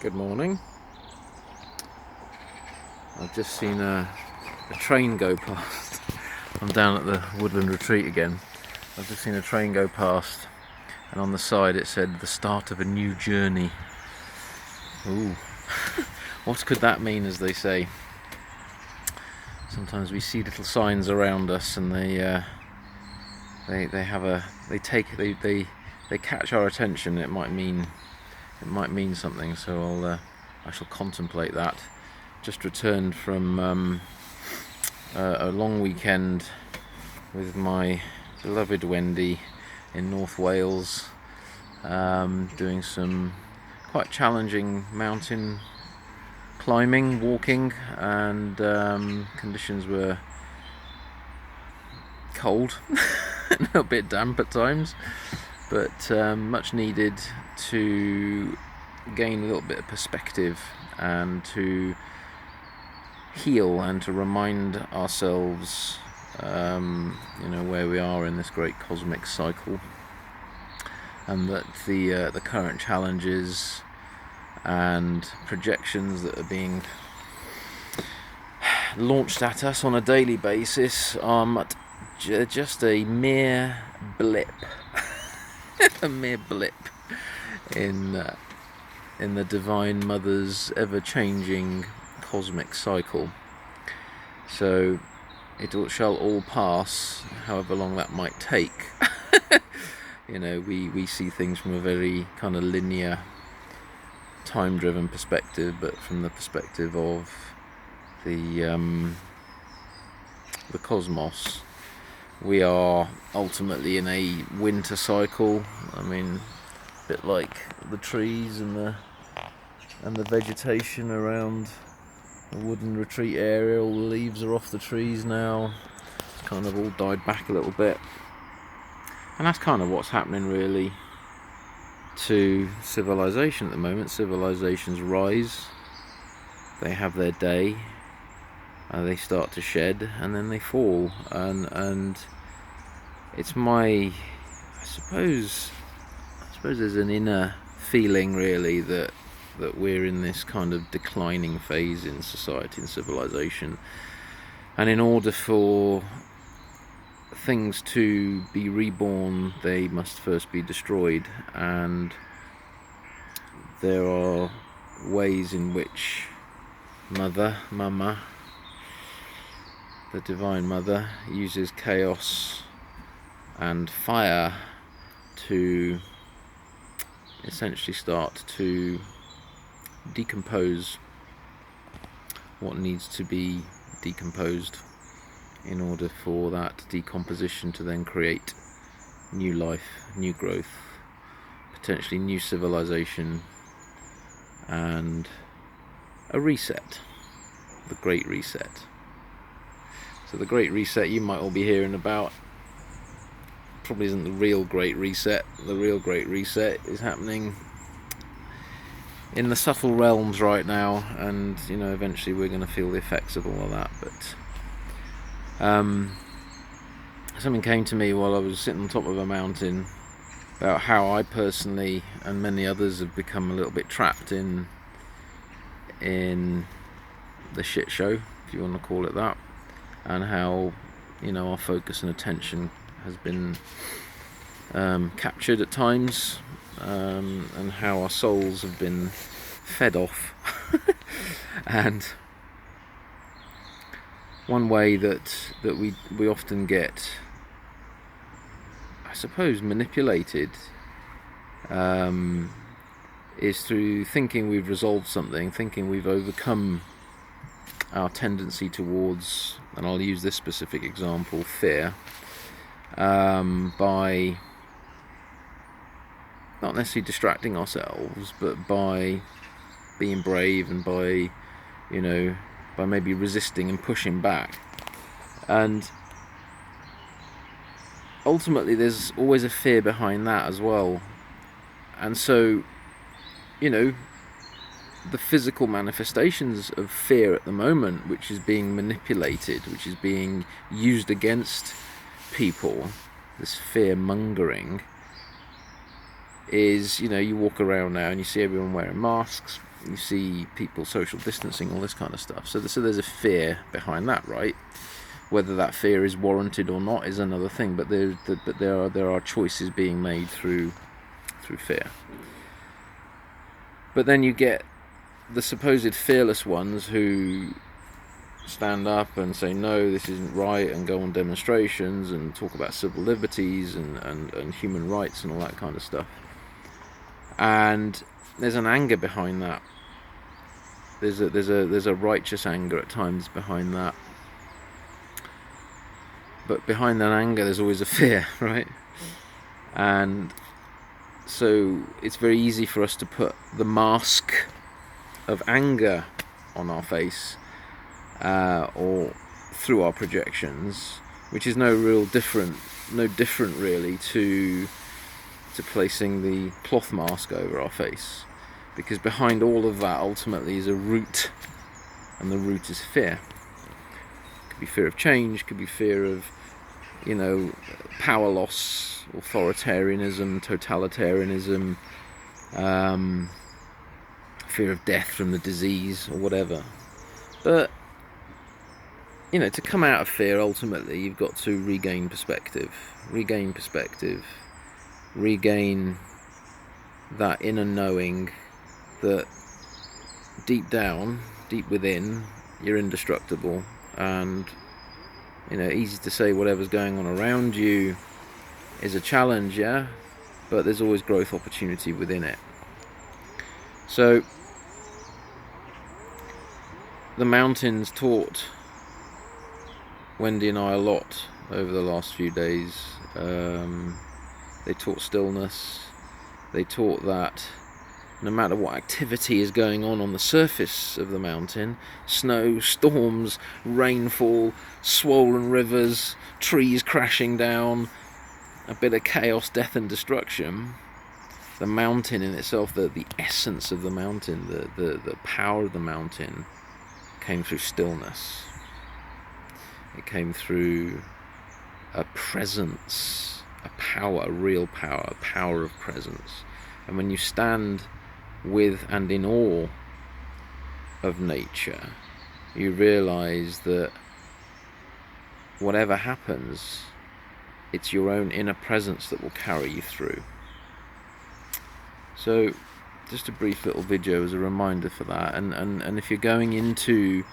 Good morning. I've just seen a train go past. I'm down at the Woodland Retreat again. I've just seen a train go past, and on the side it said the start of a new journey. Ooh. What could that mean, as they say? Sometimes we see little signs around us, and they catch our attention. It might mean something. So I shall contemplate that. Just returned from a long weekend with my beloved Wendy in North Wales, doing some quite challenging mountain climbing, walking, and conditions were cold, a little bit damp at times, but much needed to gain a little bit of perspective and to heal and to remind ourselves where we are in this great cosmic cycle, and that the current challenges and projections that are being launched at us on a daily basis are just a mere blip a mere blip in the Divine Mother's ever-changing cosmic cycle. So it shall all pass, however long that might take. We see things from a very kind of linear, time-driven perspective, but from the perspective of the cosmos, we are ultimately in a winter cycle. I mean, a bit like the trees and the vegetation around the Woodland Retreat area. All the leaves are off the trees now. It's kind of all died back a little bit, and that's kind of what's happening really to civilization at the moment. Civilizations rise, they have their day, they start to shed, and then they fall, and it's I suppose there's an inner feeling really that we're in this kind of declining phase in society and civilization, and in order for things to be reborn, they must first be destroyed. And there are ways in which Mama, the Divine Mother, uses chaos and fire to essentially start to decompose what needs to be decomposed, in order for that decomposition to then create new life, new growth, potentially new civilization, and a reset, the Great Reset. So the Great Reset you might all be hearing about probably isn't the real Great Reset. The real Great Reset is happening in the subtle realms right now, and eventually we're going to feel the effects of all of that. But something came to me while I was sitting on top of a mountain about how I personally and many others have become a little bit trapped in the shit show, if you want to call it that, and how our focus and attention has been captured at times, and how our souls have been fed off. And one way that we often get, I suppose, manipulated, is through thinking we've resolved something, thinking we've overcome our tendency towards, and I'll use this specific example, fear, by not necessarily distracting ourselves, but by being brave, and by maybe resisting and pushing back. And ultimately there's always a fear behind that as well. And so the physical manifestations of fear at the moment, which is being manipulated, which is being used against people, this fear mongering, is you walk around now and you see everyone wearing masks, You see people social distancing, all this kind of stuff. So there's a fear behind that, right? Whether that fear is warranted or not is another thing. But there are choices being made through fear. But then you get the supposed fearless ones who stand up and say no, this isn't right, and go on demonstrations and talk about civil liberties and human rights and all that kind of stuff. And there's an anger behind that. There's a righteous anger at times behind that. But behind that anger there's always a fear, right? And so it's very easy for us to put the mask of anger on our face, or through our projections, which is no different really to placing the cloth mask over our face, because behind all of that ultimately is a root, and the root is fear. It could be fear of change, could be fear of, power loss, authoritarianism, totalitarianism, fear of death from the disease or whatever. But to come out of fear, ultimately you've got to regain perspective, regain that inner knowing that deep down, deep within, you're indestructible. And easy to say whatever's going on around you is a challenge, yeah, but there's always growth opportunity within it. So the mountains taught Wendy and I a lot over the last few days. They taught stillness. They taught that no matter what activity is going on the surface of the mountain, snow, storms, rainfall, swollen rivers, trees crashing down, a bit of chaos, death and destruction, the mountain in itself, the essence of the mountain, the power of the mountain came through stillness. It came through a presence, a power, a real power, a power of presence. And when you stand with and in awe of nature, you realize that whatever happens, it's your own inner presence that will carry you through. So just a brief little video as a reminder for that. And if you're going into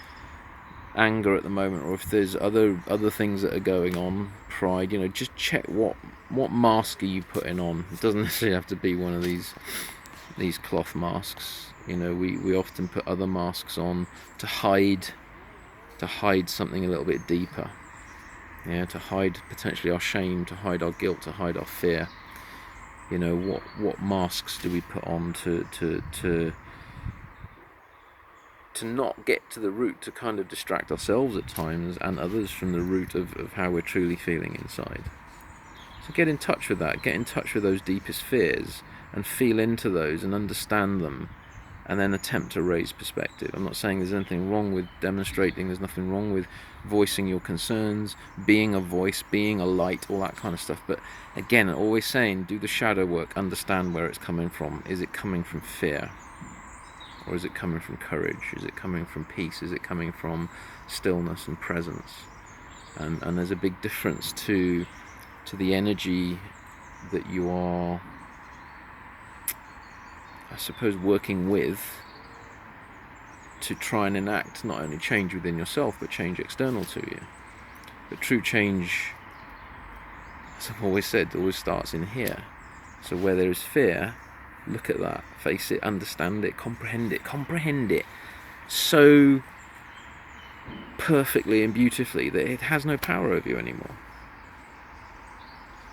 anger at the moment, or if there's other things that are going on, pride, just check what mask are you putting on. It doesn't necessarily have to be one of these cloth masks. We often put other masks on to hide something a little bit deeper, to hide potentially our shame, to hide our guilt, to hide our fear. What masks do we put on to not get to the root, to kind of distract ourselves at times and others from the root of how we're truly feeling inside. So get in touch with that, get in touch with those deepest fears and feel into those and understand them, and then attempt to raise perspective. I'm not saying there's anything wrong with demonstrating, there's nothing wrong with voicing your concerns, being a voice, being a light, all that kind of stuff. But again, always saying, do the shadow work, understand where it's coming from. Is it coming from fear? Or is it coming from courage? Is it coming from peace? Is it coming from stillness and presence? And there's a big difference to the energy that you are, I suppose, working with to try and enact not only change within yourself, but change external to you. But true change, as I've always said, always starts in here. So where there is fear, look at that, face it, understand it, comprehend it so perfectly and beautifully that it has no power over you anymore.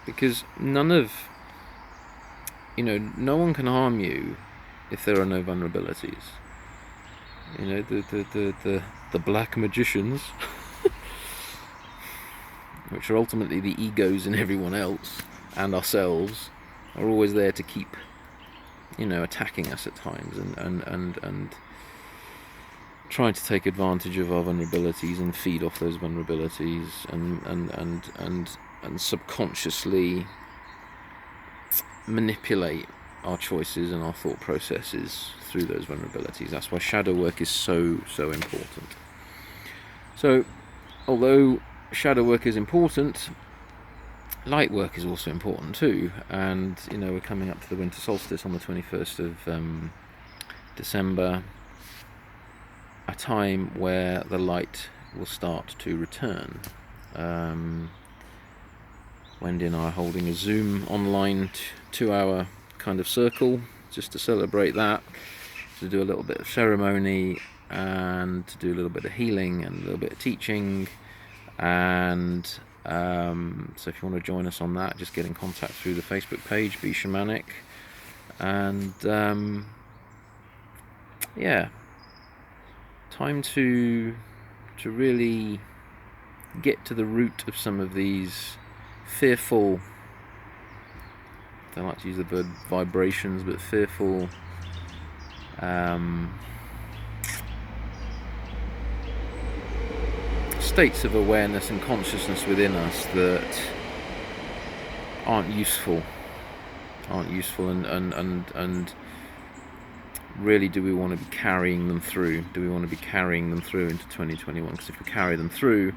Because no one can harm you if there are no vulnerabilities. The black magicians, which are ultimately the egos in everyone else and ourselves, are always there to keep attacking us at times and trying to take advantage of our vulnerabilities and feed off those vulnerabilities and subconsciously manipulate our choices and our thought processes through those vulnerabilities. That's why shadow work is so important. So although shadow work is important, light work is also important too. And we're coming up to the winter solstice on the 21st of December, a time where the light will start to return. Wendy and I are holding a Zoom online 2-hour kind of circle just to celebrate that, to do a little bit of ceremony and to do a little bit of healing and a little bit of teaching. And so if you want to join us on that, just get in contact through the Facebook page, Be Shamanic. And yeah, time to really get to the root of some of these fearful, I don't like to use the word vibrations, but fearful states of awareness and consciousness within us that aren't useful, and really, do we want to be carrying them through? Do we want to be carrying them through into 2021? Because if we carry them through,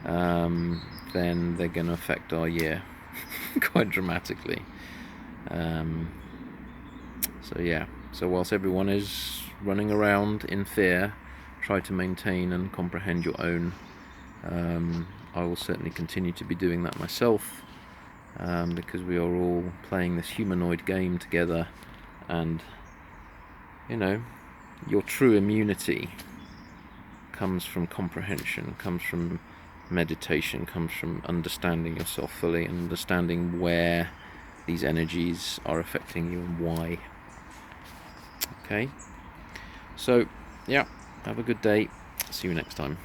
then they're going to affect our year quite dramatically. So whilst everyone is running around in fear, try to maintain and comprehend your own. I will certainly continue to be doing that myself, because we are all playing this humanoid game together, and your true immunity comes from comprehension, comes from meditation, comes from understanding yourself fully and understanding where these energies are affecting you and why. Okay, so yeah, have a good day. See you next time.